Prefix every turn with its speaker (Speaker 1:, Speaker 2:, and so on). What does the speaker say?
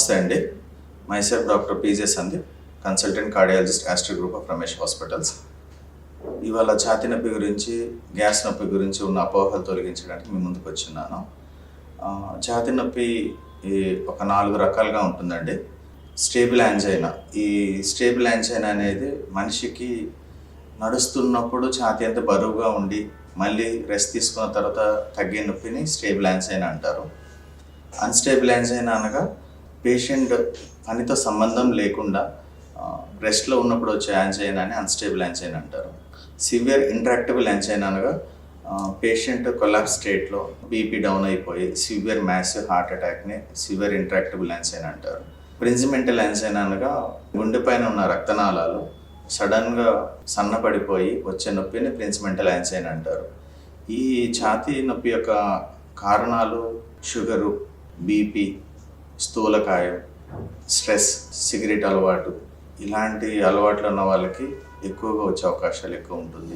Speaker 1: నమస్తే అండి. Myself doctor PJ Sandeep, consultant cardiologist astro group of Ramesh hospitals. ఇవాళ ఛాతీ నొప్పి గురించి, గ్యాస్ నొప్పి గురించి ఉన్న అపోహలు తొలగించడానికి మీ ముందుకు వచ్చిన్నాను. ఛాతీ నొప్పి ఒక 4 రకాలుగా ఉంటుందండి. Stable angina. ఈ స్టేబుల్ యాంజైనా అనేది మనిషికి నడుస్తున్నప్పుడు ఛాతీ అంతా బరువుగా ఉండి మళ్ళీ రెస్ట్ తీసుకున్న తర్వాత తగ్గే నొప్పిని స్టేబుల్ యాంజైనా అంటారు. అన్స్టేబుల్ యాంజైనా అనగా పేషెంట్ పనితో సంబంధం లేకుండా రెస్ట్లో ఉన్నప్పుడు వచ్చే యాంజైనా అని అన్స్టేబుల్ యాంజైనా అంటారు. సివియర్ ఇంట్రాక్టబుల్ యాంజైనా అనగా పేషెంట్ కొలాప్స్ స్టేట్లో బీపీ డౌన్ అయిపోయి సివియర్ మ్యాసివ్ హార్ట్ అటాక్ని సివియర్ ఇంట్రాక్టబుల్ యాంజైనా అంటారు. ప్రిన్సిమెంటల్ యాంజైనా అనగా గుండె పైన ఉన్న రక్తనాళాలు సడన్గా సన్నపడిపోయి వచ్చే నొప్పిని ప్రిన్సిమెంటల్ యాంజైనా అంటారు. ఈ ఛాతీ నొప్పి యొక్క కారణాలు షుగరు, బీపీ, స్థూలకాయం, స్ట్రెస్, సిగరెట్ అలవాటు, ఇలాంటి అలవాట్లు ఉన్న వాళ్ళకి ఎక్కువగా వచ్చే అవకాశాలు ఎక్కువ ఉంటుంది.